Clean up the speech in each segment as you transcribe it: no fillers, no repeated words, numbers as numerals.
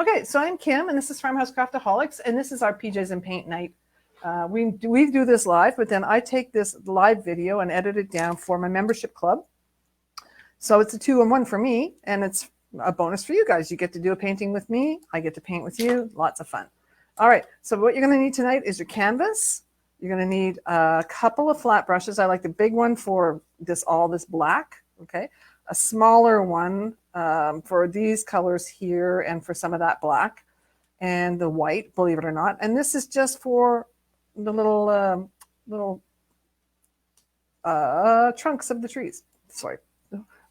Okay, so I'm Kim, and this is Farmhouse Craftaholics, and this is our PJs and Paint night. We do this live, but then I take this live video and edit it down for my membership club. So it's a 2-in-1 for me, and it's a bonus for you guys. You get to do a painting with me. I get to paint with you. Lots of fun. All right, so what you're going to need tonight is your canvas. You're going to need a couple of flat brushes. I like the big one for all this black, okay? A smaller one for these colors here and for some of that black and the white, believe it or not. And this is just for the little trunks of the trees. Sorry,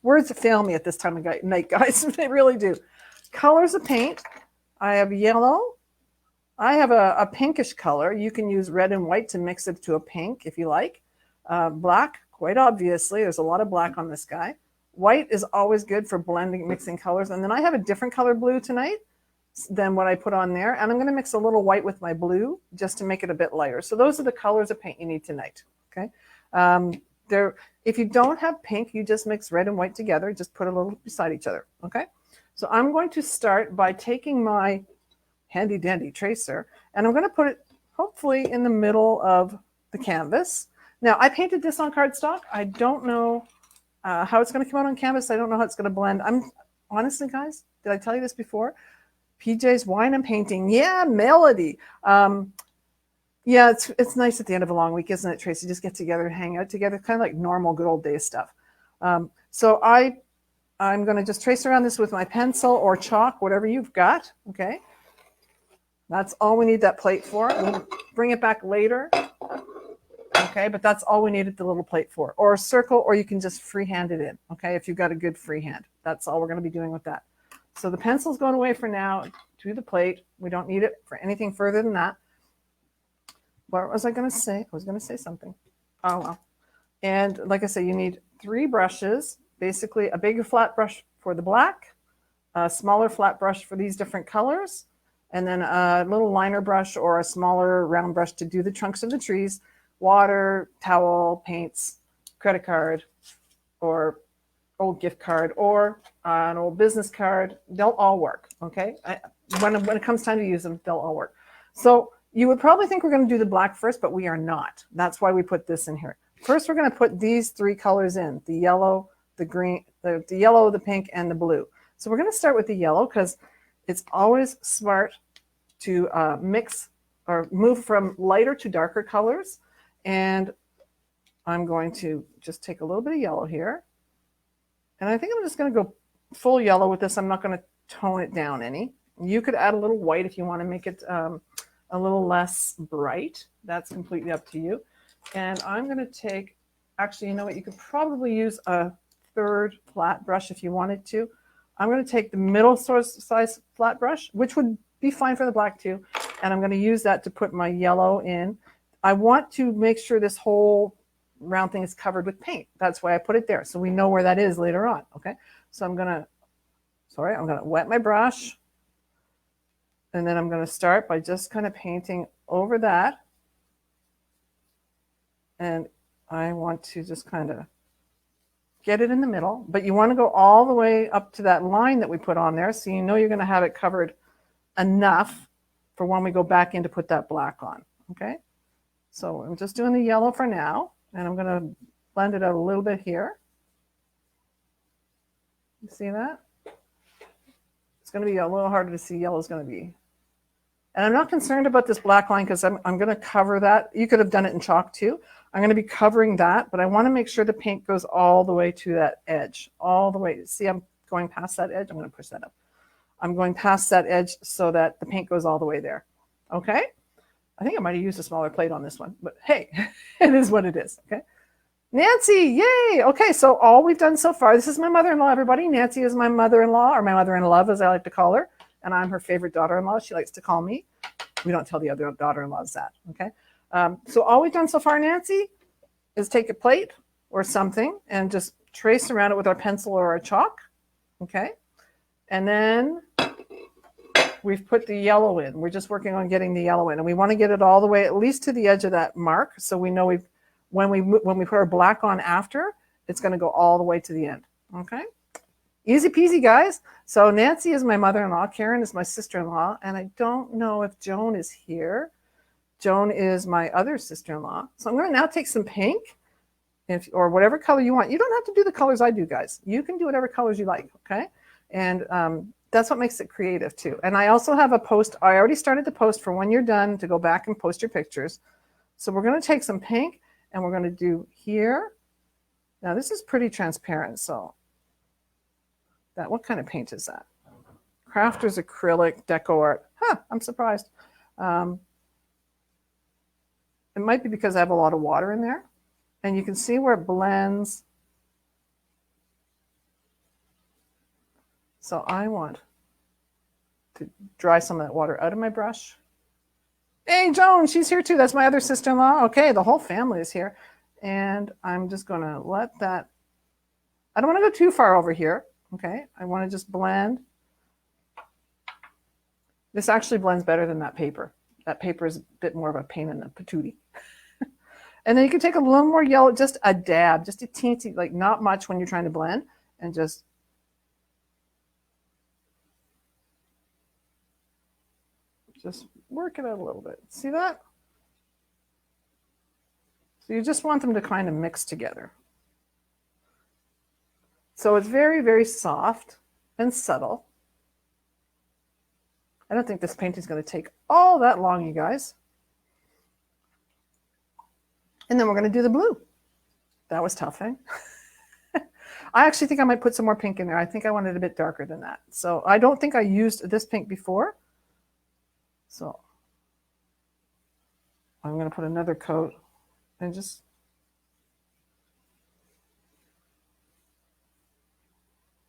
words fail me at this time of night, guys. They really do. Colors of paint. I have yellow. I have a pinkish color. You can use red and white to mix it to a pink if you like. Black, quite obviously. There's a lot of black on this guy. White is always good for blending, mixing colors. And then I have a different color blue tonight than what I put on there. And I'm going to mix a little white with my blue just to make it a bit lighter. So those are the colors of paint you need tonight. Okay. If you don't have pink, you just mix red and white together. Just put a little beside each other. Okay. So I'm going to start by taking my handy dandy tracer and I'm going to put it hopefully in the middle of the canvas. Now I painted this on cardstock. I don't know how it's going to come out on canvas. I don't know how it's going to blend. I'm honestly, guys, did I tell you this before? PJ's Wine and Painting. Yeah, Melody. Yeah, it's nice at the end of a long week, isn't it, Tracy? Just get together and hang out together, kind of like normal good old days stuff. So I'm going to just trace around this with my pencil or chalk, whatever you've got. Okay. That's all we need that plate for. We'll bring it back later. Okay, but that's all we needed the little plate for. Or a circle, or you can just freehand it in, okay, if you've got a good freehand. That's all we're going to be doing with that. So the pencil's going away for now to the plate. We don't need it for anything further than that. What was I going to say? I was going to say something. Oh, well. And like I say, you need 3 brushes, basically a bigger flat brush for the black, a smaller flat brush for these different colors, and then a little liner brush or a smaller round brush to do the trunks of the trees. Water, towel, paints, credit card, or old gift card, or an old business card. They'll all work, okay? When it comes time to use them, they'll all work. So you would probably think we're going to do the black first, but we are not. That's why we put this in here. First, we're going to put these 3 colors in, the yellow, the green, the yellow, the pink, and the blue. So we're going to start with the yellow because it's always smart to mix or move from lighter to darker colors. And I'm going to just take a little bit of yellow here. And I think I'm just going to go full yellow with this. I'm not going to tone it down any. You could add a little white if you want to make it a little less bright. That's completely up to you. And I'm going to take, actually, you know what? You could probably use a 3rd flat brush if you wanted to. I'm going to take the middle size flat brush, which would be fine for the black too. And I'm going to use that to put my yellow in. I want to make sure this whole round thing is covered with paint. That's why I put it there. So we know where that is later on. Okay. So I'm going to wet my brush. And then I'm going to start by just kind of painting over that. And I want to just kind of get it in the middle, but you want to go all the way up to that line that we put on there. So you know you're going to have it covered enough for when we go back in to put that black on. Okay. So I'm just doing the yellow for now, and I'm going to blend it out a little bit here. You see that? It's going to be a little harder to see. Yellow is going to be. And I'm not concerned about this black line because I'm going to cover that. You could have done it in chalk too. I'm going to be covering that, but I want to make sure the paint goes all the way to that edge, all the way. See, I'm going past that edge. I'm going to push that up. I'm going past that edge so that the paint goes all the way there. Okay? I think I might have used a smaller plate on this one, but hey, it is what it is, okay? Nancy, yay! Okay, so all we've done so far, this is my mother-in-law, everybody. Nancy is my mother-in-law, or my mother-in-law, as I like to call her, and I'm her favorite daughter-in-law. She likes to call me. We don't tell the other daughter-in-laws that, okay? So all we've done so far, Nancy, is take a plate or something and just trace around it with our pencil or our chalk, okay? And then we've put the yellow in. We're just working on getting the yellow in, and we want to get it all the way at least to the edge of that mark, so we know when we put our black on after, it's going to go all the way to the end. Okay. Easy peasy, guys. So Nancy is my mother-in-law. Karen is my sister-in-law. And I don't know if Joan is here. Joan is my other sister-in-law. So I'm going to now take some pink or whatever color you want. You don't have to do the colors I do, guys. You can do whatever colors you like, okay? And that's what makes it creative, too. And I also have a post. I already started the post for when you're done to go back and post your pictures. So we're going to take some pink, and we're going to do here. Now, this is pretty transparent, so what kind of paint is that? Crafters Acrylic Deco Art. Huh, I'm surprised. It might be because I have a lot of water in there. And you can see where it blends. So I want to dry some of that water out of my brush. Hey, Joan, she's here too. That's my other sister-in-law. Okay, the whole family is here. And I'm just going to let that, I don't want to go too far over here. Okay, I want to just blend. This actually blends better than that paper. That paper is a bit more of a pain in the patootie. And then you can take a little more yellow, just a dab, just a teensy, like not much when you're trying to blend, and just work it out a little bit. See that? So you just want them to kind of mix together. So it's very, very soft and subtle. I don't think this painting is going to take all that long, you guys. And then we're going to do the blue. That was tough, eh? I actually think I might put some more pink in there. I think I wanted a bit darker than that. So I don't think I used this pink before. So I'm going to put another coat and just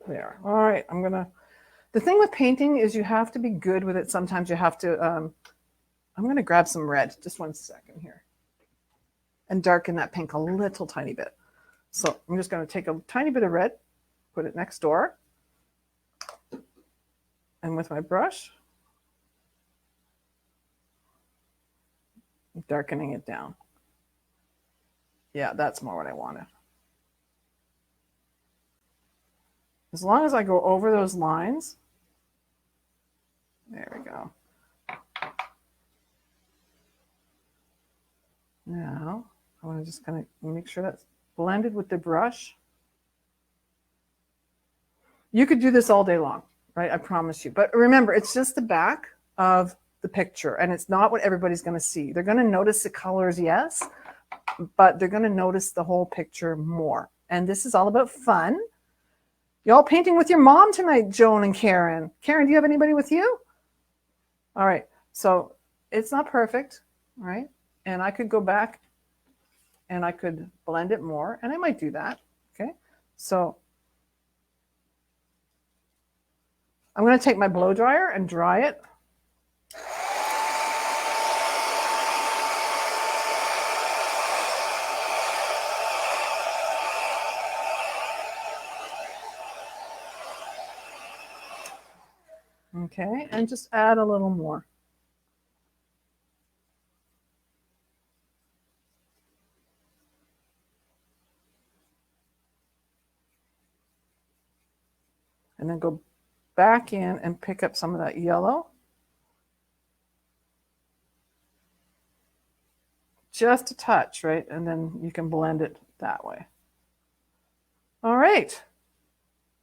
there. All right, the thing with painting is you have to be good with it. Sometimes you have to, I'm going to grab some red, just 1 second here, and darken that pink a little tiny bit. So I'm just going to take a tiny bit of red, put it next door, and with my brush, I'm darkening it down. Yeah, that's more what I wanted. As long as I go over those lines, there we go. Now, I want to just kind of make sure that's blended with the brush. You could do this all day long, right? I promise you. But remember, it's just the back of the picture, and it's not what everybody's going to see. They're going to notice the colors, yes, but they're going to notice the whole picture more. And this is all about fun. You all painting with your mom tonight, Joan and Karen. Karen, do you have anybody with you? All right. So it's not perfect, right? And I could go back and I could blend it more, and I might do that. Okay. So I'm going to take my blow dryer and dry it. Okay, and just add a little more. And then go back in and pick up some of that yellow. Just a touch, right? And then you can blend it that way. All right.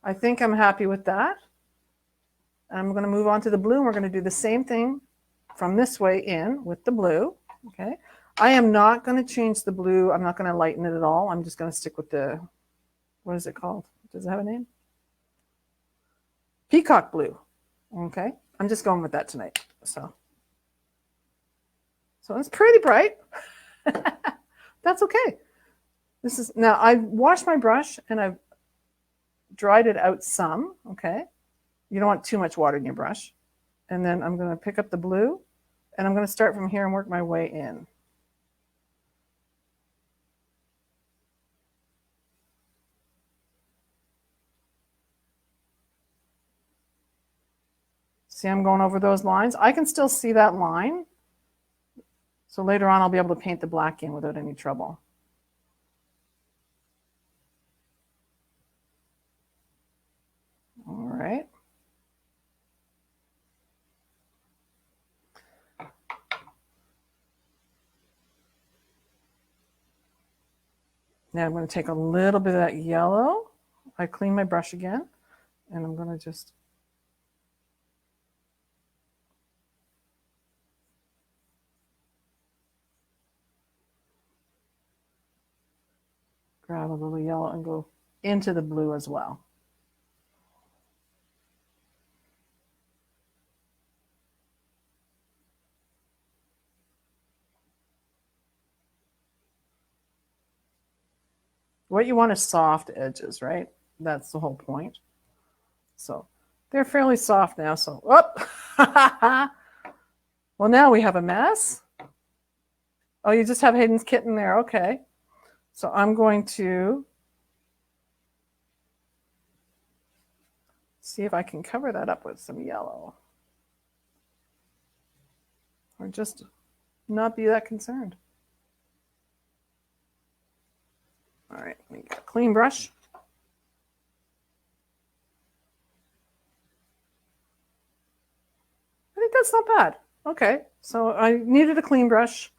I think I'm happy with that. I'm going to move on to the blue, and we're going to do the same thing from this way in with the blue. Okay. I am not going to change the blue. I'm not going to lighten it at all. I'm just going to stick with the, what is it called? Does it have a name? Peacock blue. Okay. I'm just going with that tonight. So it's pretty bright. That's okay. This is, now I've washed my brush and I've dried it out some. Okay. You don't want too much water in your brush. And then I'm going to pick up the blue, and I'm going to start from here and work my way in. See, I'm going over those lines. I can still see that line. So later on, I'll be able to paint the black in without any trouble. Now I'm going to take a little bit of that yellow. I clean my brush again, and I'm going to just grab a little yellow and go into the blue as well. What you want is soft edges, right? That's the whole point. So they're fairly soft now. So, well, now we have a mess. Oh, you just have Hayden's kitten there. Okay. So I'm going to see if I can cover that up with some yellow. Or just not be that concerned. All right, let me get a clean brush. I think that's not bad. Okay, so I needed a clean brush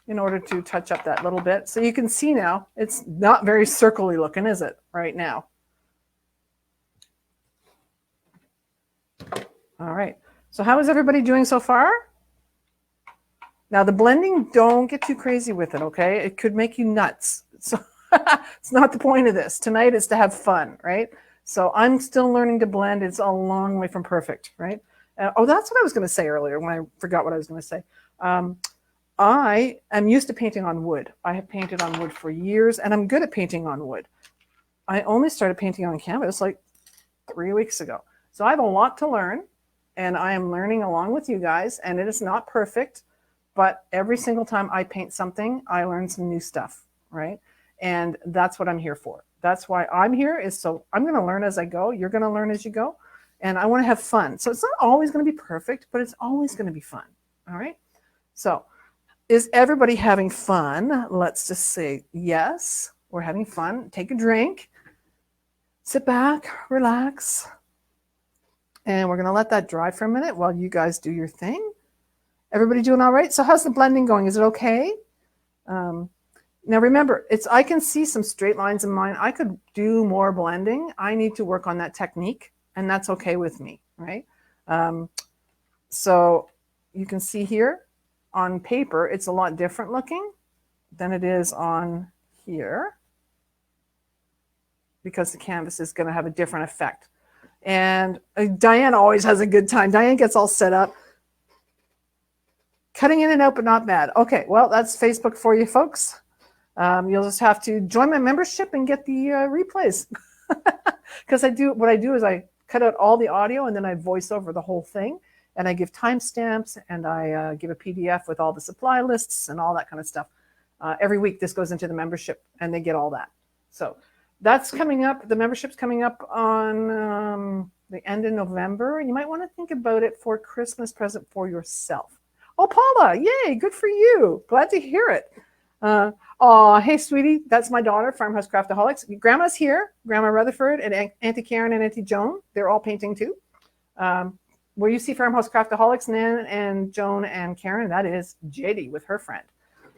in order to touch up that little bit. So you can see now, it's not very circle-y looking, is it, right now? All right, so how is everybody doing so far? Now the blending, don't get too crazy with it, okay? It could make you nuts. So it's not the point of this. Tonight is to have fun, right? So I'm still learning to blend. It's a long way from perfect, right? Oh, that's what I was going to say earlier when I forgot what I was going to say. I am used to painting on wood. I have painted on wood for years, and I'm good at painting on wood. I only started painting on canvas like 3 weeks ago. So I have a lot to learn, and I am learning along with you guys, and it is not perfect, but every single time I paint something, I learn some new stuff, right? And that's what I'm here for. That's why I'm here, is so I'm going to learn as I go. You're going to learn as you go. And I want to have fun. So it's not always going to be perfect, but it's always going to be fun. All right. So is everybody having fun? Let's just say yes, we're having fun. Take a drink, sit back, relax. And we're going to let that dry for a minute while you guys do your thing. Everybody doing all right? So how's the blending going? Is it okay? Now remember, I can see some straight lines in mine. I could do more blending. I need to work on that technique, and that's okay with me, right? So you can see here on paper, it's a lot different looking than it is on here, because the canvas is going to have a different effect. And Diane always has a good time. Diane gets all set up. Cutting in and out, but not bad. Okay, well, that's Facebook for you folks. You'll just have to join my membership and get the replays. Because what I do is I cut out all the audio and then I voice over the whole thing. And I give timestamps, and I give a PDF with all the supply lists and all that kind of stuff. Every week this goes into the membership, and they get all that. So that's coming up. The membership's coming up on the end of November. You might want to think about it for a Christmas present for yourself. Oh, Paula, yay, good for you. Glad to hear it. Oh, hey, sweetie, that's my daughter, Farmhouse Craftaholics. Grandma's here, Grandma Rutherford, and Auntie Karen and Auntie Joan. They're all painting too. Where you see Farmhouse Craftaholics, Nan and Joan and Karen, that is JD with her friend.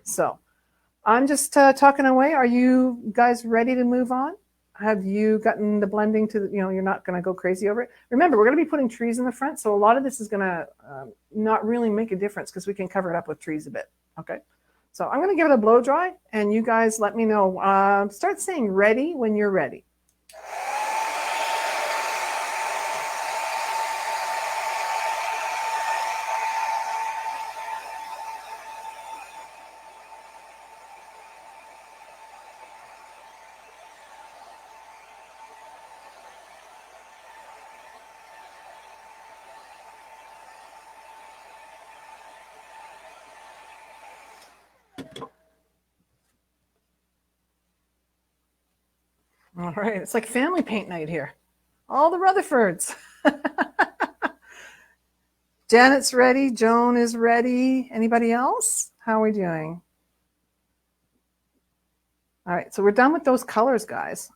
So I'm just talking away. Are you guys ready to move on? Have you gotten the blending to, you're not going to go crazy over it? Remember, we're going to be putting trees in the front, so a lot of this is going to not really make a difference because we can cover it up with trees a bit, okay? So I'm going to give it a blow dry, and you guys let me know. Start saying ready when you're ready. All right, it's like family paint night here. All the Rutherfords. Janet's ready. Joan is ready. Anybody else? How are we doing? All right, so we're done with those colors, guys.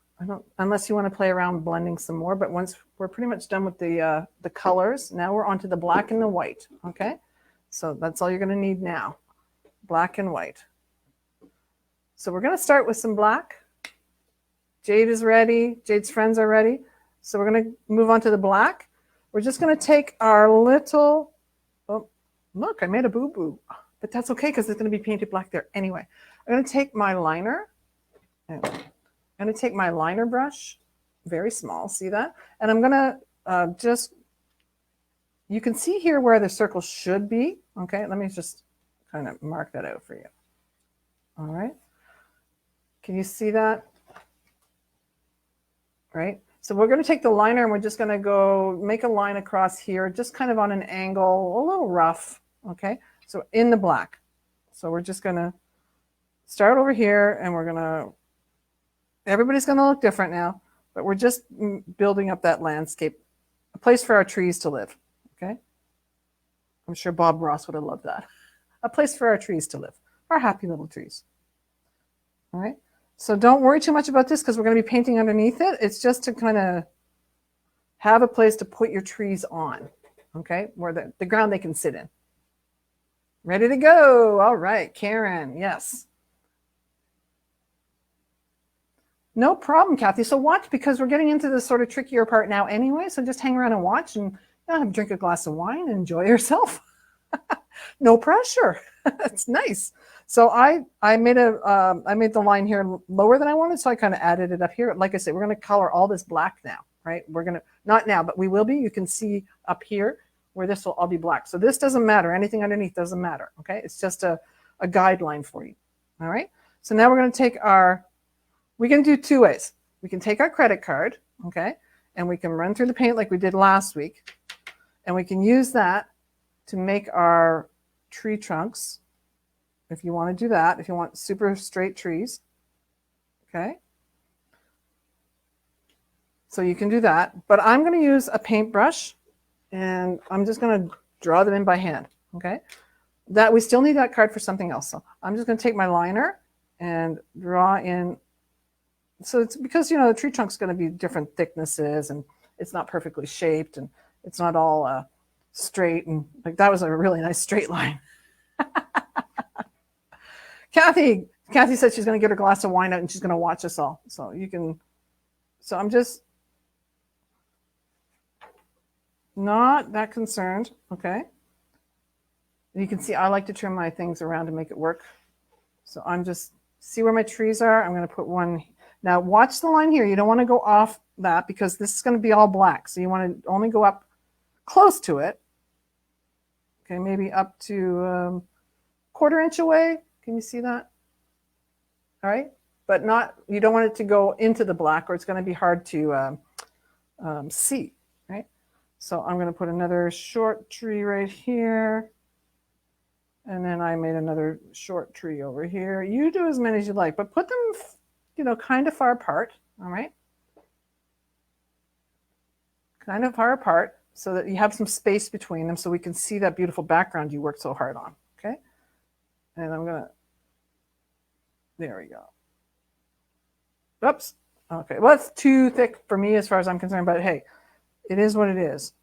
Unless you want to play around blending some more, but once we're pretty much done with the colors, now we're on to the black and the white, okay? So that's all you're going to need now, black and white. So we're going to start with some black. Jade is ready. Jade's friends are ready. So we're going to move on to the black. We're just going to take our little, oh, look, I made a boo-boo. But that's okay because it's going to be painted black there anyway. I'm going to take my liner. I'm going to take my liner brush, very small, see that? And I'm going to just, you can see here where the circle should be. Okay, let me just kind of mark that out for you. All right. Can you see that? Right? So we're going to take the liner and we're just going to go make a line across here, just kind of on an angle, a little rough. Okay, so in the black. So we're just going to start over here and we're going to, everybody's going to look different now, but we're just building up that landscape, a place for our trees to live. Okay, I'm sure Bob Ross would have loved that. A place for our trees to live, our happy little trees. All right. So don't worry too much about this because we're going to be painting underneath it. It's just to kind of have a place to put your trees on, okay, where the ground they can sit in. Ready to go. All right, Karen, yes. No problem, Kathy. So watch, because we're getting into this sort of trickier part now anyway, so just hang around and watch and drink a glass of wine and enjoy yourself. No pressure. It's nice. So I made the line here lower than I wanted, so I kind of added it up here. Like I said, we're going to color all this black now, right? We're going to, not now, but we will be. You can see up here where this will all be black. So this doesn't matter. Anything underneath doesn't matter, okay? It's just a guideline for you, all right? So now we're going to take we can do two ways. We can take our credit card, okay? And we can run through the paint like we did last week. And we can use that to make our tree trunks, if you want to do that, if you want super straight trees, okay? So you can do that, but I'm going to use a paintbrush and I'm just going to draw them in by hand, okay? That we still need that card for something else. So I'm just going to take my liner and draw in. So it's because, the tree trunk's going to be different thicknesses and it's not perfectly shaped and it's not all straight. And like that was a really nice straight line. Kathy said she's going to get her glass of wine out and she's going to watch us all. So I'm just not that concerned. Okay. You can see I like to trim my things around to make it work. So I'm just, see where my trees are. I'm going to put one. Now watch the line here. You don't want to go off that because this is going to be all black. So you want to only go up close to it. Okay. Maybe up to quarter inch away. Can you see that? All right. But you don't want it to go into the black or it's going to be hard to see, right? So I'm going to put another short tree right here. And then I made another short tree over here. You do as many as you like, but put them, kind of far apart, all right? Kind of far apart so that you have some space between them so we can see that beautiful background you worked so hard on, okay? And I'm going to, there we go. Oops. Okay, well, that's too thick for me as far as I'm concerned, but hey, it is what it is.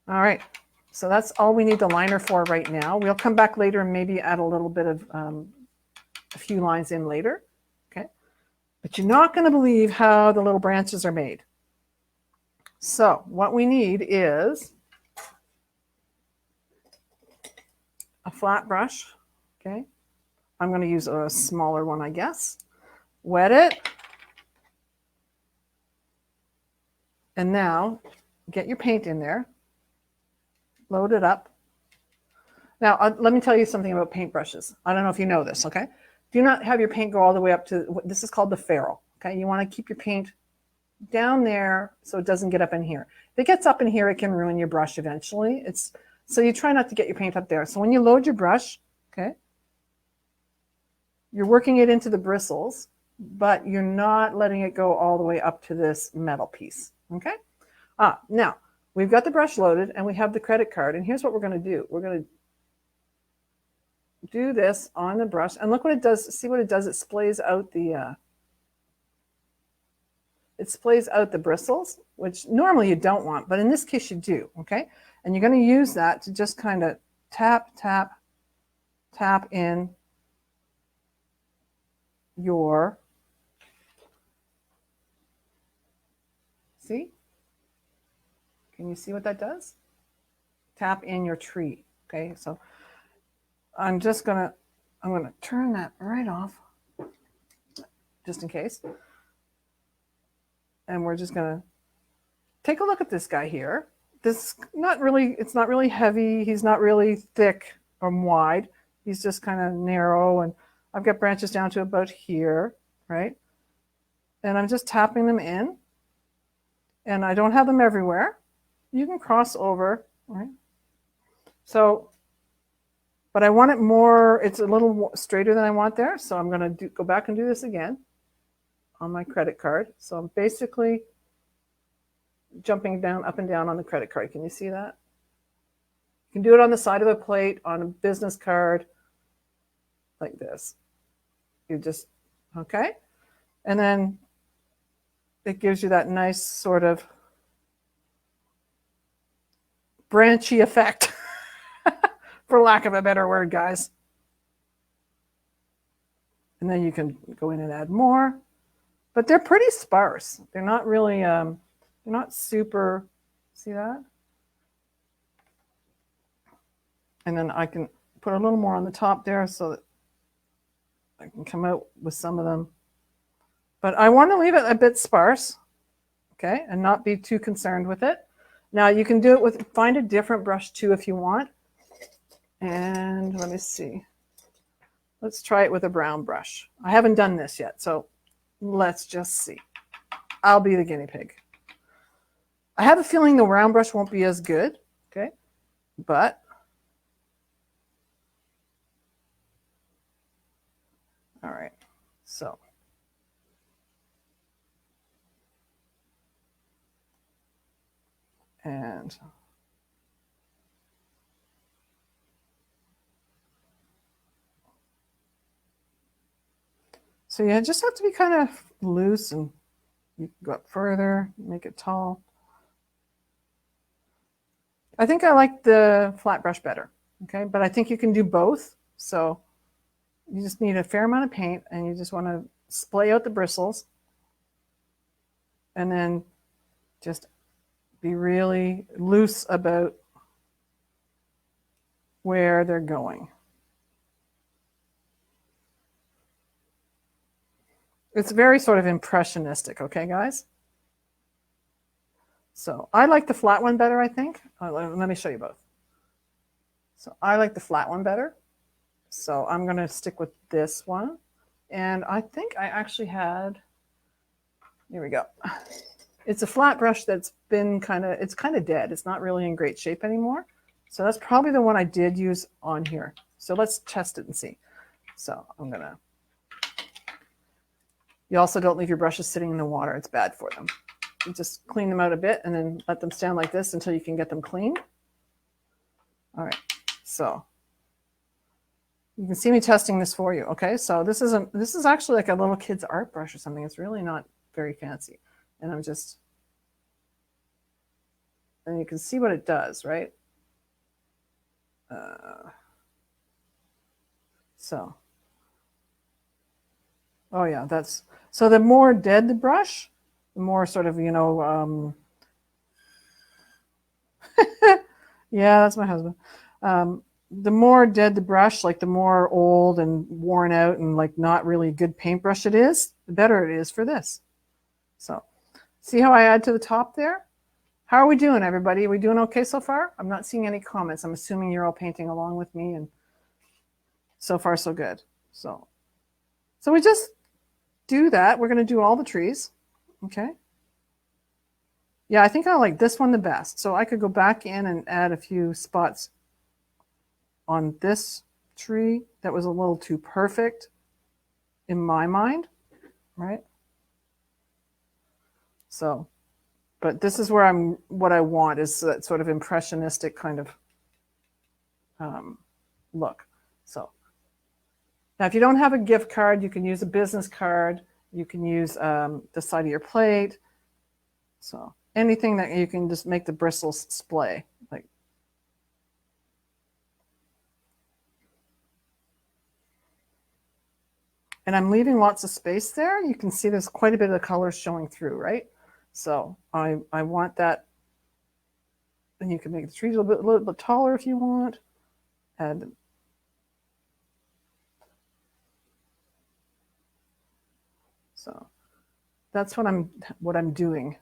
All right, so that's all we need the liner for right now. We'll come back later and maybe add a little bit of a few lines in later, okay? But you're not going to believe how the little branches are made. So what we need is a flat brush, okay? I'm going to use a smaller one, I guess. Wet it. And now get your paint in there. Load it up. Now, let me tell you something about paintbrushes. I don't know if you know this, okay? Do not have your paint go all the way up to, this is called the ferrule, okay? You want to keep your paint down there so it doesn't get up in here. If it gets up in here, it can ruin your brush eventually. So you try not to get your paint up there. So when you load your brush, okay, you're working it into the bristles, but you're not letting it go all the way up to this metal piece, okay? Now, we've got the brush loaded and we have the credit card, and here's what we're going to do. We're going to do this on the brush, and look what it does. See what it does? It splays out the bristles, which normally you don't want, but in this case you do, okay? And you're going to use that to just kind of tap, tap, tap in your, see? Can you see what that does? Tap in your tree. Okay, so I'm gonna turn that right off just in case. And we're just gonna take a look at this guy here. It's not really heavy. He's not really thick or wide. He's just kind of narrow, and I've got branches down to about here, right? And I'm just tapping them in, and I don't have them everywhere. You can cross over, right? So, but I want it more, it's a little straighter than I want there. So I'm going to go back and do this again on my credit card. So I'm basically jumping down, up and down on the credit card. Can you see that? You can do it on the side of a plate, on a business card, like this. You just, okay? And then it gives you that nice sort of branchy effect, for lack of a better word, guys. And then you can go in and add more, but they're pretty sparse. They're not really, they're not super, see that? And then I can put a little more on the top there so that I can come out with some of them. But I want to leave it a bit sparse, okay, and not be too concerned with it. Now you can do it with, find a different brush too if you want. And let me see. Let's try it with a brown brush. I haven't done this yet, so let's just see. I'll be the guinea pig. I have a feeling the round brush won't be as good, okay? But all right, so and so you just have to be kind of loose, and you can go up further, make it tall. I think I like the flat brush better, okay? But I think you can do both. So you just need a fair amount of paint, and you just want to splay out the bristles, and then just be really loose about where they're going. It's very sort of impressionistic, okay, guys? So I like the flat one better, I think. Let me show you both. So I like the flat one better. So I'm going to stick with this one. And I think I actually had, here we go. It's a flat brush that's been it's kind of dead. It's not really in great shape anymore. So that's probably the one I did use on here. So let's test it and see. So I'm going to, you also don't leave your brushes sitting in the water. It's bad for them. You just clean them out a bit and then let them stand like this until you can get them clean. All right, so you can see me testing this for you. Okay, so this is actually like a little kid's art brush or something. It's really not very fancy. And I'm just, and you can see what it does, right? So, oh yeah, that's, so the more dead the brush, the more sort of, you know, yeah, that's my husband. The more dead the brush, like the more old and worn out and like not really a good paintbrush it is, the better it is for this. So see how I add to the top there? How are we doing, everybody? Are we doing okay so far? I'm not seeing any comments. I'm assuming you're all painting along with me, and so far so good. So we just do that. We're going to do all the trees. Okay. Yeah, I think I like this one the best. So I could go back in and add a few spots on this tree that was a little too perfect in my mind, right? So, but this is where what I want is that sort of impressionistic kind of look. So now if you don't have a gift card, you can use a business card. You can use the side of your plate. So anything that you can just make the bristles splay. Like, And I'm leaving lots of space there. You can see there's quite a bit of the colors showing through, right? So I want that. And you can make the trees a little bit taller if you want. And so that's what I'm doing.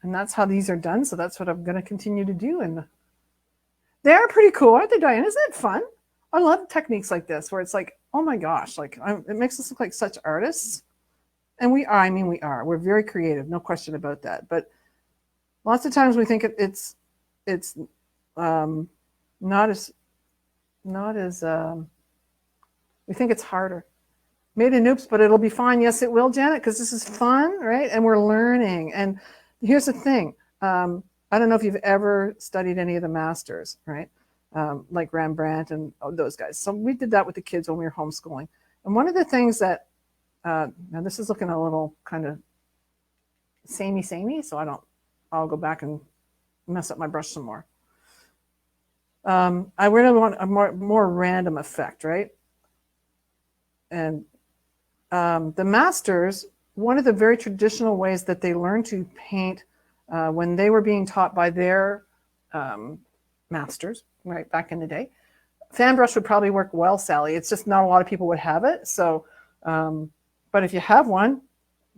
And that's how these are done. So that's what I'm going to continue to do. And they're pretty cool, aren't they, Diane? Isn't it fun? I love techniques like this where it's like, oh my gosh, like it makes us look like such artists. And we are. I mean, we are. We're very creative, no question about that. But lots of times we think it's not as we think it's harder. Made an oops, but it'll be fine. Yes, it will, Janet, because this is fun, right? And we're learning. And here's the thing. I don't know if you've ever studied any of the masters, right? Like Rembrandt and those guys. So we did that with the kids when we were homeschooling. And one of the things that, now this is looking a little kind of samey, so I'll go back and mess up my brush some more. I really want a more random effect, right? And the masters, one of the very traditional ways that they learned to paint when they were being taught by their masters, right, back in the day, fan brush would probably work well, Sally. It's just not a lot of people would have it. So, but if you have one,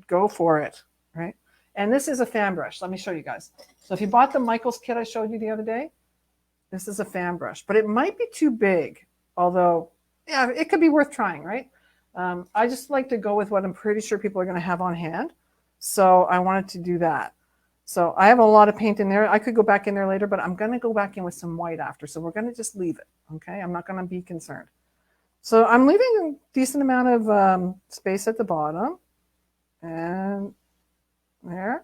go for it, right? And this is a fan brush. Let me show you guys. So if you bought the Michaels kit I showed you the other day, this is a fan brush, but it might be too big, although, yeah, it could be worth trying, right? I just like to go with what I'm pretty sure people are going to have on hand. So I wanted to do that. So I have a lot of paint in there. I could go back in there later, but I'm going to go back in with some white after. So we're going to just leave it, okay? I'm not going to be concerned. So I'm leaving a decent amount of space at the bottom. And there.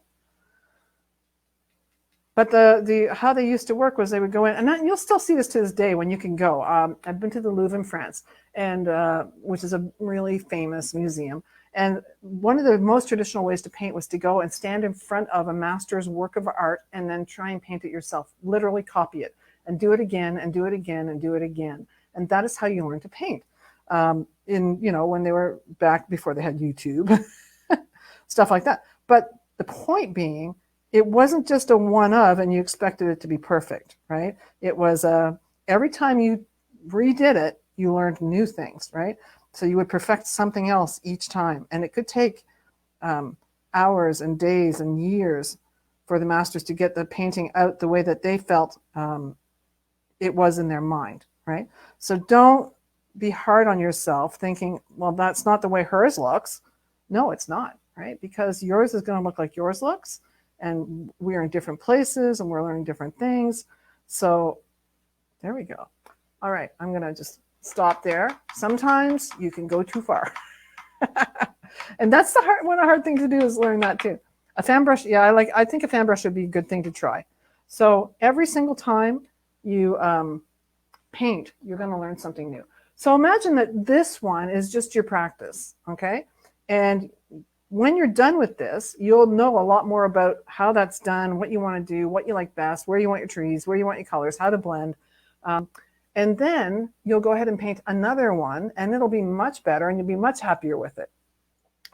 But the how they used to work was they would go in, and you'll still see this to this day when you can go. I've been to the Louvre in France, and which is a really famous museum. And one of the most traditional ways to paint was to go and stand in front of a master's work of art and then try and paint it yourself. Literally copy it and do it again and do it again and do it again. And that is how you learn to paint. When they were back before they had YouTube, stuff like that. But the point being, it wasn't just a one of and you expected it to be perfect, right? It was every time you redid it, you learned new things, right? So you would perfect something else each time. And it could take hours and days and years for the masters to get the painting out the way that they felt it was in their mind, right? So don't be hard on yourself thinking, well, that's not the way hers looks. No, it's not, right? Because yours is going to look like yours looks. And we're in different places and we're learning different things. So there we go. All right, I'm going to just stop there. Sometimes you can go too far. And that's one of the hard things to do is learn that too. A fan brush, yeah, I think a fan brush would be a good thing to try. So every single time you paint, you're going to learn something new. So imagine that this one is just your practice, okay? And when you're done with this, you'll know a lot more about how that's done, what you want to do, what you like best, where you want your trees, where you want your colors, how to blend. And then you'll go ahead and paint another one, and it'll be much better, and you'll be much happier with it.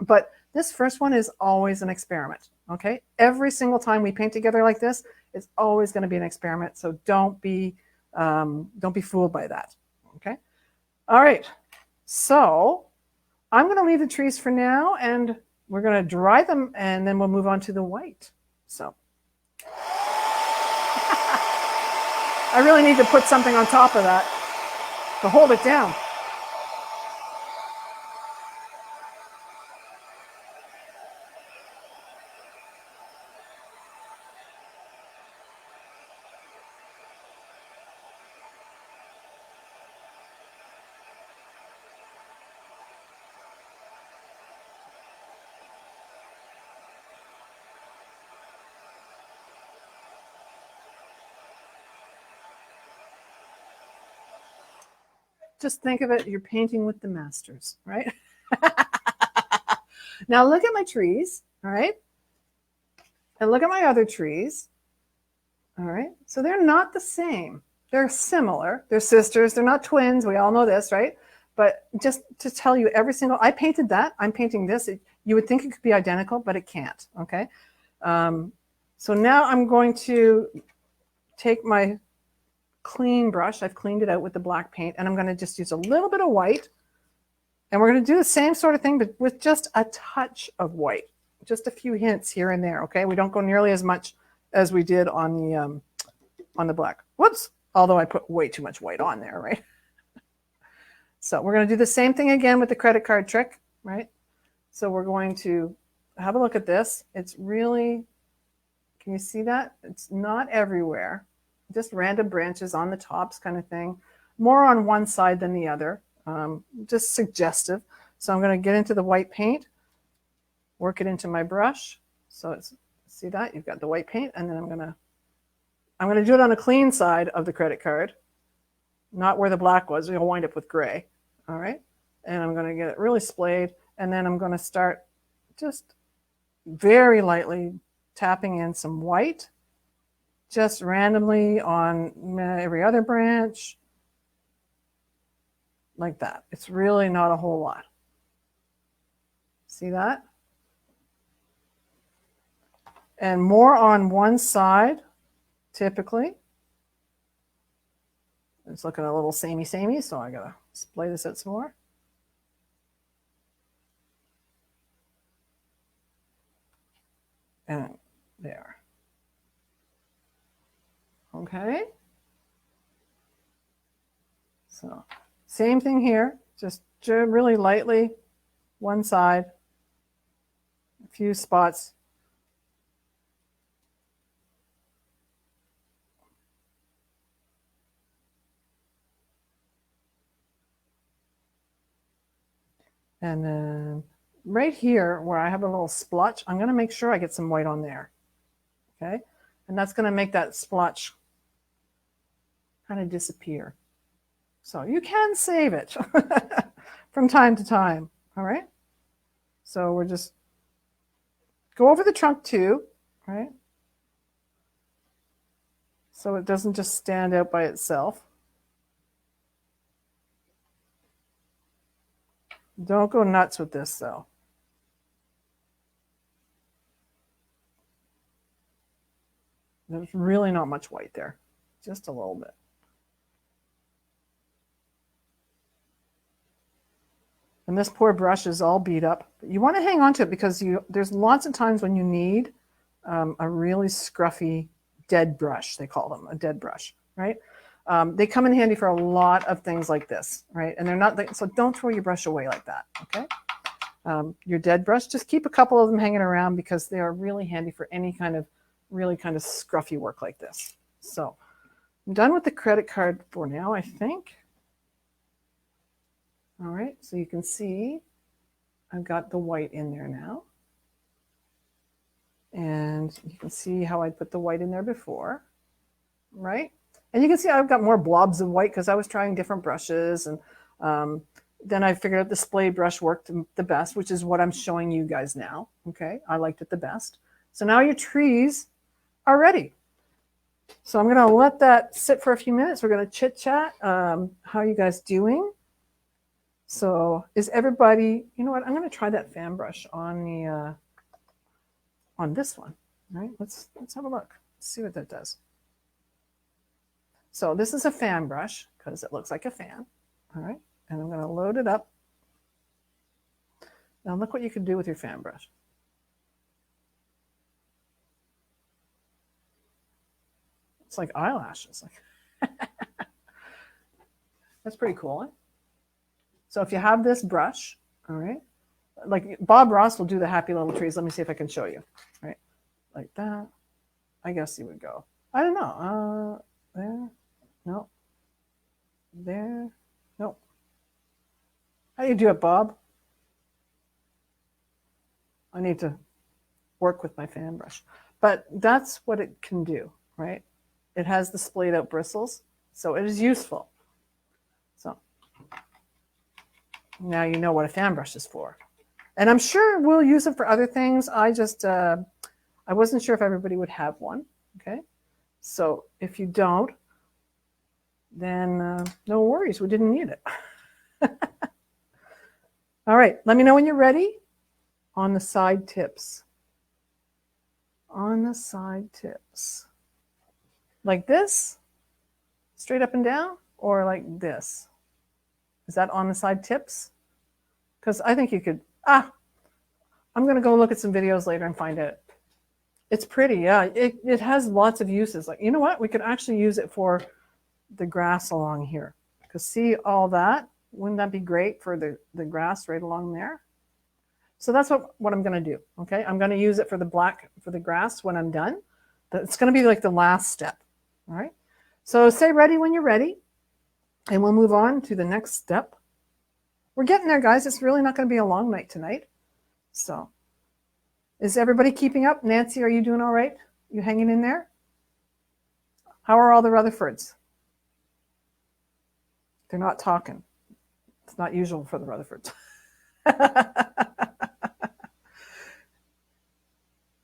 But this first one is always an experiment, okay? Every single time we paint together like this, it's always going to be an experiment. So don't be fooled by that, okay? All right. So I'm going to leave the trees for now, and we're going to dry them, and then we'll move on to the white. So I really need to put something on top of that to hold it down. Just think of it, you're painting with the masters, right? Now look at my trees, all right? And look at my other trees, all right? So they're not the same. They're similar. They're sisters. They're not twins. We all know this, right? But just to tell you, I painted that. I'm painting this. You would think it could be identical, but it can't. Okay. So now I'm going to take my clean brush. I've cleaned it out with the black paint, and I'm going to just use a little bit of white. And we're going to do the same sort of thing, but with just a touch of white, just a few hints here and there. Okay. We don't go nearly as much as we did on the black. Whoops. Although I put way too much white on there, right? So we're going to do the same thing again with the credit card trick, right? So we're going to have a look at this. It's really, can you see that? It's not everywhere. Just random branches on the tops kind of thing. More on one side than the other. Just suggestive. So I'm going to get into the white paint, work it into my brush. So it's, see that? You've got the white paint, and then I'm going to do it on a clean side of the credit card, not where the black was. You'll wind up with gray. All right. And I'm going to get it really splayed. And then I'm going to start just very lightly tapping in some white, just randomly on every other branch, like that. It's really not a whole lot. See that? And more on one side, typically. It's looking a little samey, so I gotta splay this out some more. And there. Okay. So same thing here, just really lightly, one side, a few spots. And then right here where I have a little splotch, I'm going to make sure I get some white on there. Okay. And that's going to make that splotch kind of disappear. So you can save it from time to time. All right. So we're just go over the trunk too, right? So it doesn't just stand out by itself. Don't go nuts with this though. There's really not much white there, just a little bit. And this poor brush is all beat up. But you want to hang on to it because there's lots of times when you need a really scruffy dead brush. They call them a dead brush, right? They come in handy for a lot of things like this, right? And they're not, so don't throw your brush away like that, okay? Your dead brush, just keep a couple of them hanging around because they are really handy for any kind of really kind of scruffy work like this. So I'm done with the credit card for now, I think. All right, so you can see I've got the white in there now. And you can see how I put the white in there before, right? And you can see I've got more blobs of white because I was trying different brushes. And then I figured out the splayed brush worked the best, which is what I'm showing you guys now. Okay, I liked it the best. So now your trees are ready. So I'm going to let that sit for a few minutes. We're going to chit chat. How are you guys doing? So is everybody, you know what? I'm going to try that fan brush on the on this one. All right, let's have a look. Let's see what that does. So this is a fan brush because it looks like a fan. All right, and I'm going to load it up. Now look what you can do with your fan brush. It's like eyelashes. That's pretty cool. Eh? So if you have this brush, all right, like Bob Ross will do the happy little trees. Let me see if I can show you. Right, like that. I guess you would go. I don't know. There, no. There, no. How do you do it, Bob? I need to work with my fan brush, but that's what it can do, right? It has the splayed out bristles, so it is useful. So now you know what a fan brush is for. And I'm sure we'll use it for other things. I just, I wasn't sure if everybody would have one, okay? So if you don't, then no worries, we didn't need it. All right, let me know when you're ready on the side tips. On the side tips. Like this, straight up and down, or like this? Is that on the side tips? Because I think you could, I'm going to go look at some videos later and find out. It's pretty, yeah. It has lots of uses. Like, you know what? We could actually use it for the grass along here. Because see all that? Wouldn't that be great for the grass right along there? So that's what I'm going to do, okay? I'm going to use it for the grass when I'm done. It's going to be like the last step, all right? So say ready when you're ready, and we'll move on to the next step. We're getting there, guys. It's really not going to be a long night tonight. So is everybody keeping up? Nancy, are you doing all right? You hanging in there? How are all the Rutherfords? They're not talking. It's not usual for the Rutherfords.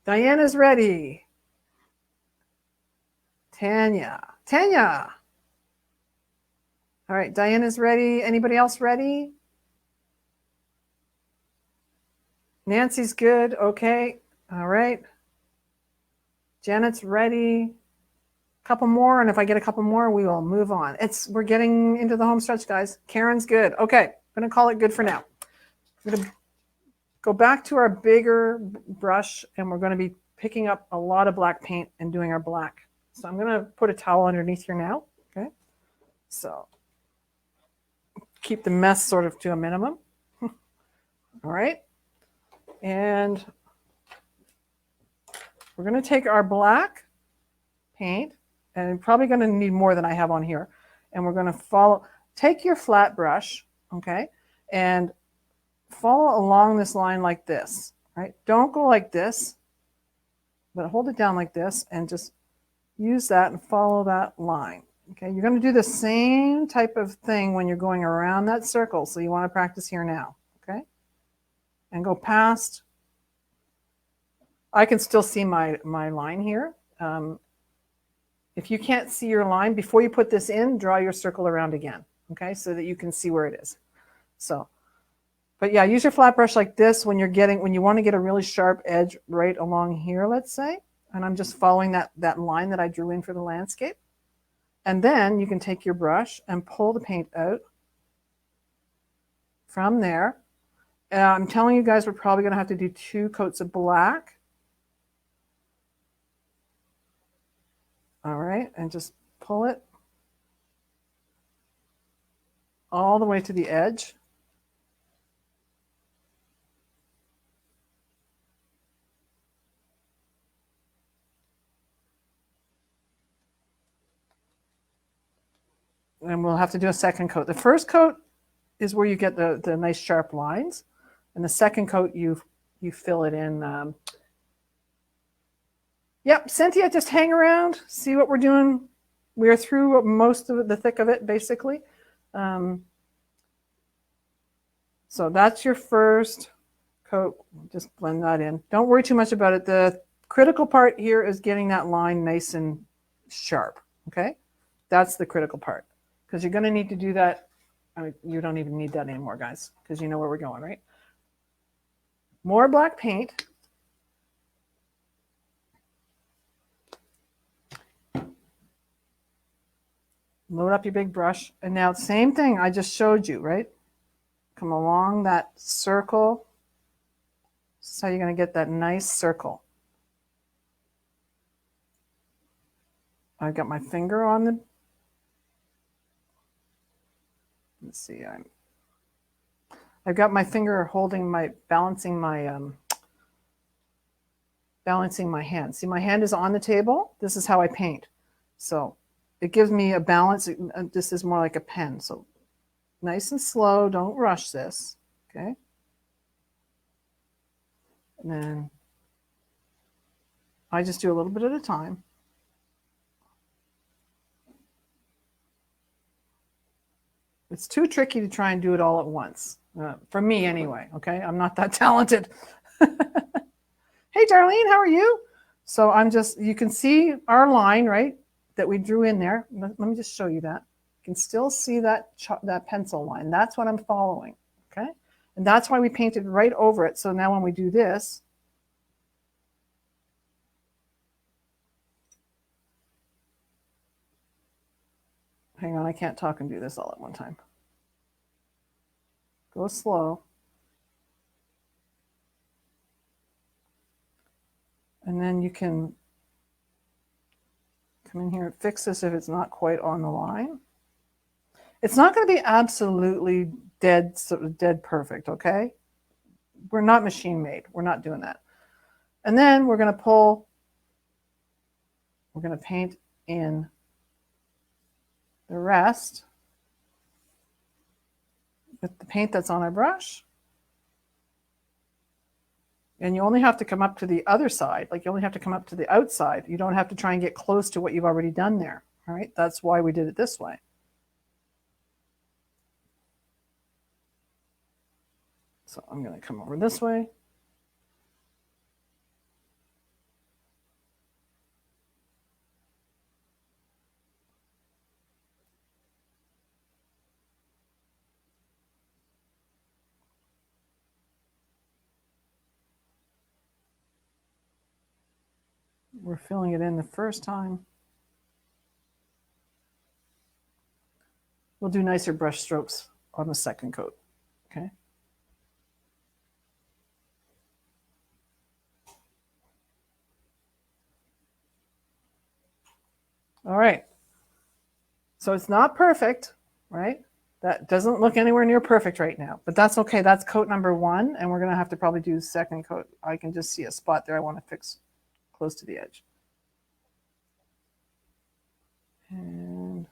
Diana's ready. Tanya. All right, Diana's ready. Anybody else ready? Nancy's good. Okay. All right. Janet's ready. Couple more, and if I get a couple more, we will move on. We're getting into the home stretch, guys. Karen's good. Okay, I'm gonna call it good for now. I'm gonna go back to our bigger brush, and we're gonna be picking up a lot of black paint and doing our black. So I'm gonna put a towel underneath here now, okay? So keep the mess sort of to a minimum. All right, and we're gonna take our black paint, and I'm probably going to need more than I have on here. And we're going to take your flat brush, okay, and follow along this line like this, right? Don't go like this, but hold it down like this and just use that and follow that line, okay? You're going to do the same type of thing when you're going around that circle, so you want to practice here now, okay? And go past. I can still see my line here. If you can't see your line, before you put this in, draw your circle around again, okay, so that you can see where it is. So, but yeah, use your flat brush like this when you want to get a really sharp edge right along here, let's say, and I'm just following that line that I drew in for the landscape. And then you can take your brush and pull the paint out from there. I'm telling you guys, we're probably going to have to do 2 coats of black. All right, and just pull it all the way to the edge. And we'll have to do a second coat. The first coat is where you get the nice sharp lines, and the second coat you fill it in. Yep, Cynthia, just hang around, see what we're doing. We're through most of the thick of it, basically. So that's your first coat. Just blend that in. Don't worry too much about it. The critical part here is getting that line nice and sharp, okay? That's the critical part, because you're going to need to do that. I mean, you don't even need that anymore, guys, because you know where we're going, right? More black paint. Load up your big brush. And now same thing I just showed you, right? Come along that circle. This is how you're going to get that nice circle. I've got my finger on the, let's see, I've got my finger holding balancing my hand. See, my hand is on the table. This is how I paint. So it gives me a balance. This is more like a pen. So nice and slow. Don't rush this. Okay. And then I just do a little bit at a time. It's too tricky to try and do it all at once. For me anyway. Okay. I'm not that talented. Hey, Darlene, how are you? So you can see our line, right? That we drew in there. Let me just show you that. You can still see that pencil line. That's what I'm following, okay? And that's why we painted right over it. So now when we do this, hang on, I can't talk and do this all at one time. Go slow. And then you can come in here and fix this if it's not quite on the line. It's not going to be absolutely dead perfect, okay? We're not machine made. We're not doing that. And then we're going to pull, we're going to paint in the rest with the paint that's on our brush. And you only have to come up to the other side, like you only have to come up to the outside. You don't have to try and get close to what you've already done there. All right, that's why we did it this way. So I'm going to come over this way. We're filling it in the first time. We'll do nicer brush strokes on the second coat, okay? All right. So it's not perfect, right? That doesn't look anywhere near perfect right now, but that's okay. That's coat number 1, and we're going to have to probably do the second coat. I can just see a spot there I want to fix close to the edge. And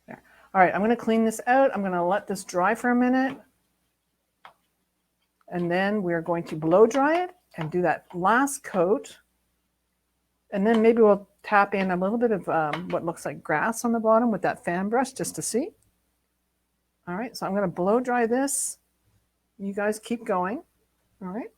there. All right, I'm going to clean this out. I'm going to let this dry for a minute. And then we're going to blow dry it and do that last coat. And then maybe we'll tap in a little bit of what looks like grass on the bottom with that fan brush just to see. All right, so I'm going to blow dry this. You guys keep going. All right.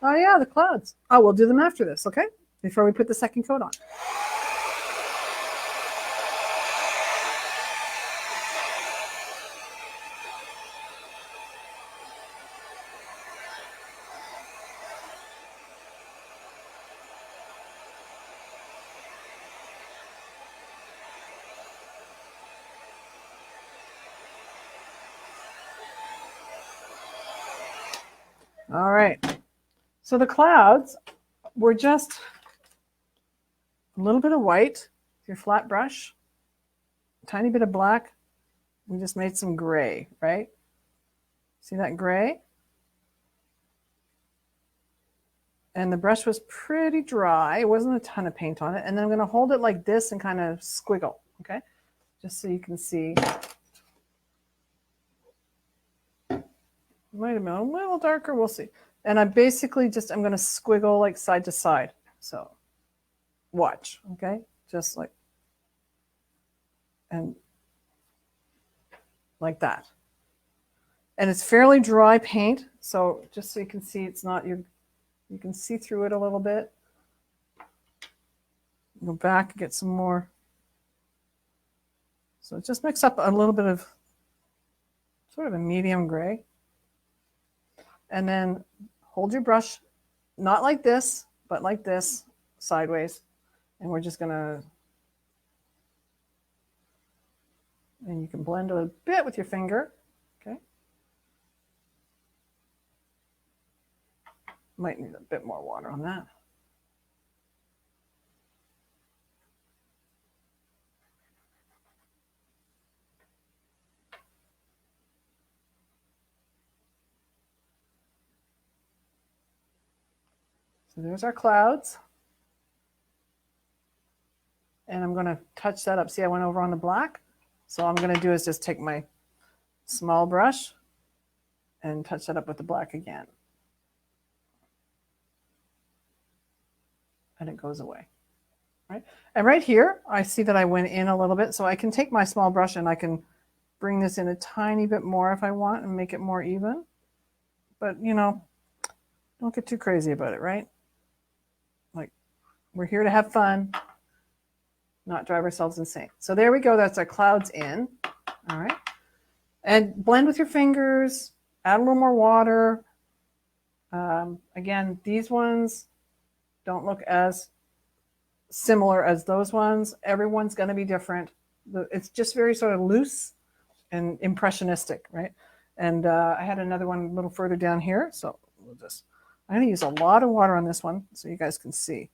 Oh yeah, the clouds. Oh, we'll do them after this, okay? Before we put the second coat on. All right. So the clouds were just a little bit of white, your flat brush, a tiny bit of black. We just made some gray, right? See that gray? And the brush was pretty dry. It wasn't a ton of paint on it. And then I'm going to hold it like this and kind of squiggle, okay? Just so you can see. Wait a minute, a little darker, we'll see. And I basically just, I'm going to squiggle like side to side. So watch, okay? Just like, and like that. And it's fairly dry paint. So just so you can see, it's not, you can see through it a little bit. Go back and get some more. So just mix up a little bit of sort of a medium gray. And then hold your brush, not like this, but like this, sideways. And we're just gonna, and you can blend a bit with your finger, okay? Might need a bit more water on that. So there's our clouds. And I'm going to touch that up. See, I went over on the black. So all I'm going to do is just take my small brush and touch that up with the black again. And it goes away. Right? And right here, I see that I went in a little bit. So I can take my small brush and I can bring this in a tiny bit more if I want and make it more even. But, you know, don't get too crazy about it, right? Like, we're here to have fun, not drive ourselves insane. So there we go. That's our clouds in. All right. And blend with your fingers. Add a little more water. Again, these ones don't look as similar as those ones. Everyone's going to be different. It's just very sort of loose and impressionistic, right? And I had another one a little further down here. So we'll just, I'm going to use a lot of water on this one so you guys can see.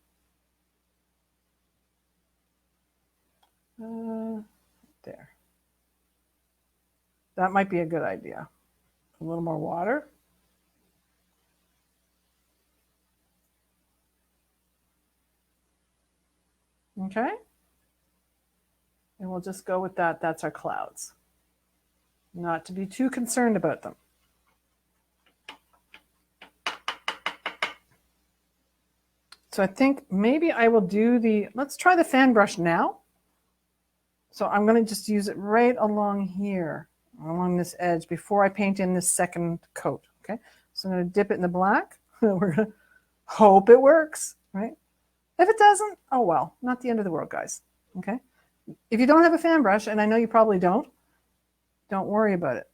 There. That might be a good idea. A little more water. Okay. And we'll just go with that. That's our clouds. Not to be too concerned about them. So I think maybe I will do let's try the fan brush now. So I'm going to just use it right along here, along this edge before I paint in this second coat. Okay. So I'm going to dip it in the black. We're going to hope it works, right? If it doesn't, oh well, not the end of the world, guys. Okay. If you don't have a fan brush, and I know you probably don't worry about it.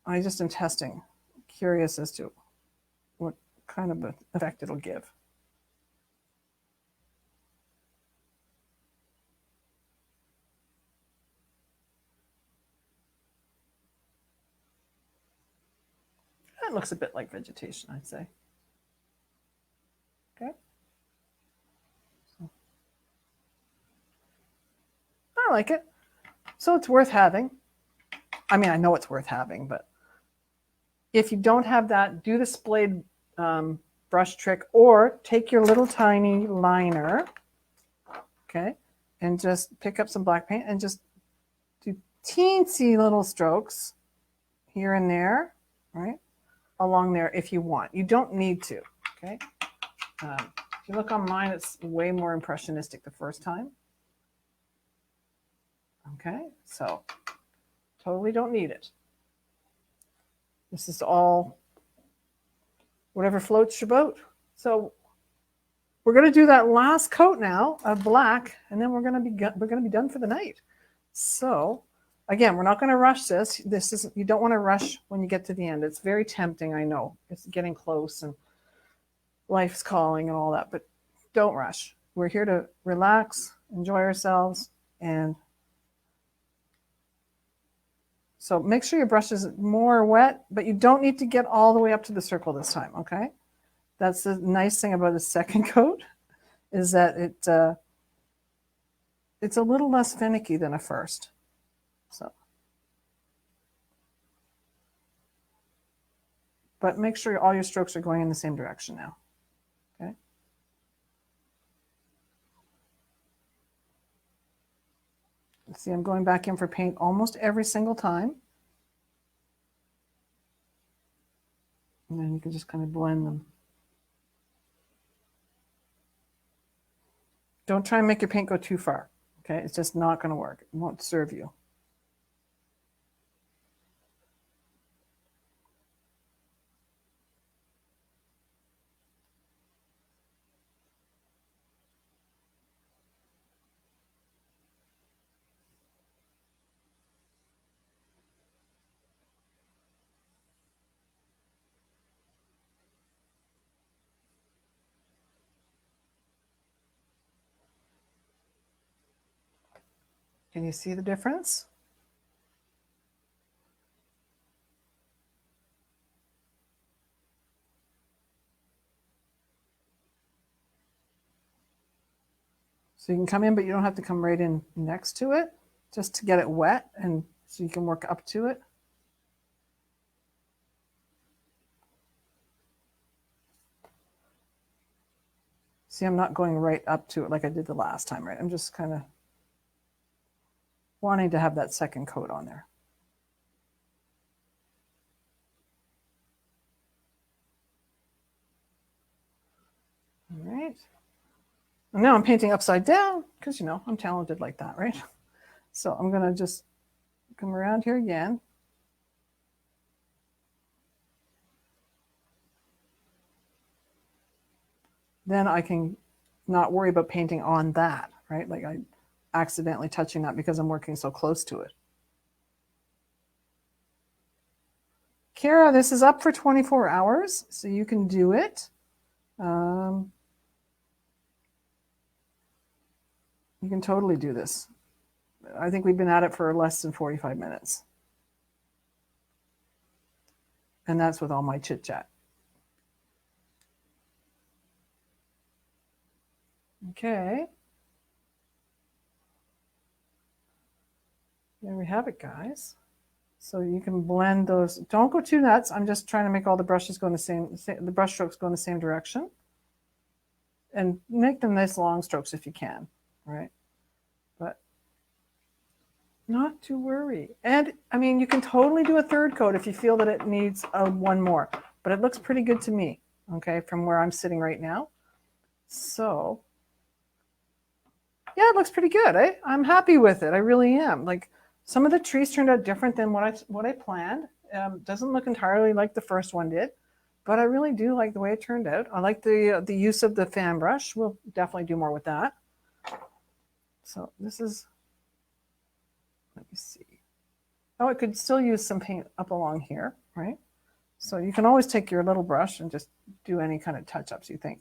I just am testing, curious as to what kind of effect it'll give. It looks a bit like vegetation, I'd say. Okay. I like it. So it's worth having. I mean, I know it's worth having, but if you don't have that, do the splayed brush trick, or take your little tiny liner, okay, and just pick up some black paint and just do teensy little strokes here and there, right, along there if you want. You don't need to, okay? If you look on mine, it's way more impressionistic the first time. Okay, so totally don't need it. This is all whatever floats your boat. So we're going to do that last coat now of black, and then we're going to be done for the night. So again, we're not going to rush this. You don't want to rush when you get to the end. It's very tempting, I know. It's getting close and life's calling and all that, but don't rush. We're here to relax, enjoy ourselves, and so make sure your brush is more wet, but you don't need to get all the way up to the circle this time, okay? That's the nice thing about the second coat, is that it's a little less finicky than a first. So, but make sure all your strokes are going in the same direction now, okay? See, I'm going back in for paint almost every single time. And then you can just kind of blend them. Don't try and make your paint go too far, okay? It's just not going to work. It won't serve you. Can you see the difference? So you can come in, but you don't have to come right in next to it, just to get it wet, and so you can work up to it. See, I'm not going right up to it like I did the last time, right? I'm just kind of wanting to have that second coat on there. All right. And now I'm painting upside down because, you know, I'm talented like that, right? So I'm going to just come around here again. Then I can not worry about painting on that, right? Like I accidentally touching that because I'm working so close to it. Kara, this is up for 24 hours, so you can do it. You can totally do this. I think we've been at it for less than 45 minutes. And that's with all my chit chat. Okay. There we have it, guys. So you can blend those. Don't go too nuts. I'm just trying to make all the brushes go in the brush strokes go in the same direction. And make them nice long strokes if you can, right? But not to worry. And I mean, you can totally do a third coat if you feel that it needs one more. But it looks pretty good to me, okay, from where I'm sitting right now. So, yeah, it looks pretty good. I'm happy with it. I really am. Like, some of the trees turned out different than what I planned. Doesn't look entirely like the first one did, but I really do like the way it turned out. I like the use of the fan brush. We'll definitely do more with that. So this is, let me see. Oh, it could still use some paint up along here, right? So you can always take your little brush and just do any kind of touch-ups you think.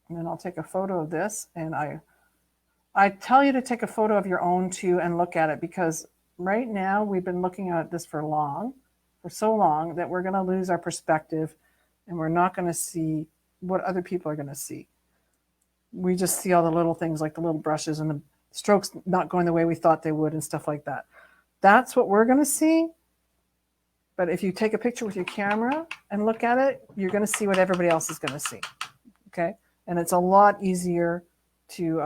And then I'll take a photo of this, and I tell you to take a photo of your own too and look at it, because right now we've been looking at this for so long that we're going to lose our perspective and we're not going to see what other people are going to see. We just see all the little things like the little brushes and the strokes not going the way we thought they would and stuff like that. That's what we're going to see. But if you take a picture with your camera and look at it, you're going to see what everybody else is going to see. Okay? And it's a lot easier to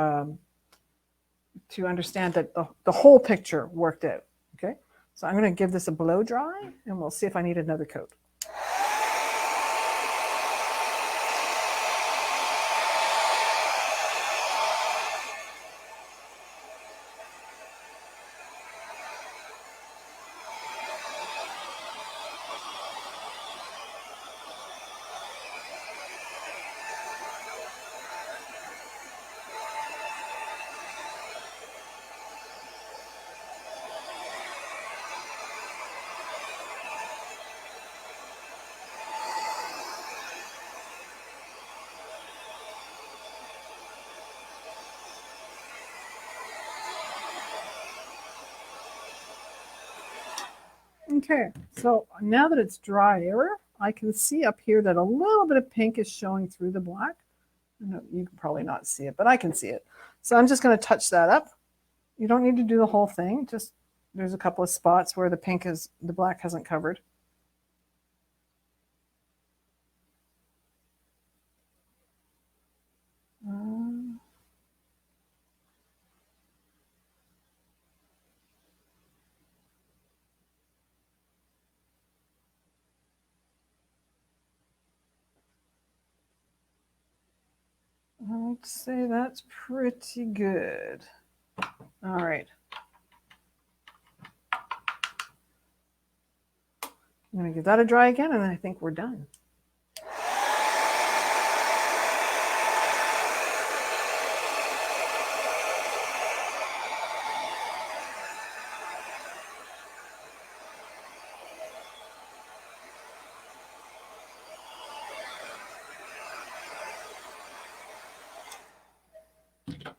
understand that the whole picture worked out. Okay, so I'm going to give this a blow dry, and we'll see if I need another coat. Okay, so now that it's drier, I can see up here that a little bit of pink is showing through the black. No, you can probably not see it, but I can see it. So I'm just going to touch that up. You don't need to do the whole thing. Just there's a couple of spots where the black hasn't covered. I'd say that's pretty good. All right. I'm going to give that a dry again, and I think we're done.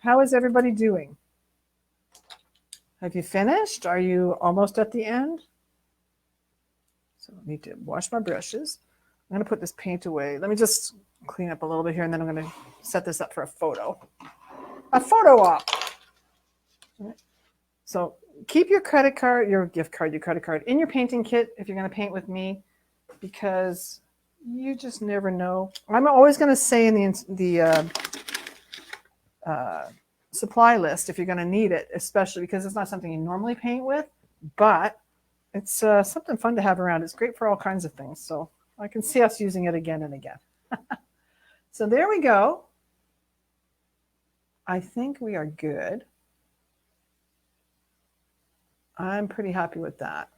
How is everybody doing? Have you finished? Are you almost at the end? So I need to wash my brushes. I'm going to put this paint away. Let me just clean up a little bit here, and then I'm going to set this up for a photo. A photo op. So keep your credit card, your gift card, your credit card in your painting kit if you're going to paint with me, because you just never know. I'm always going to say in the supply list if you're going to need it, especially because it's not something you normally paint with, but it's something fun to have around. It's great for all kinds of things. So I can see us using it again and again. So there we go. I think we are good. I'm pretty happy with that.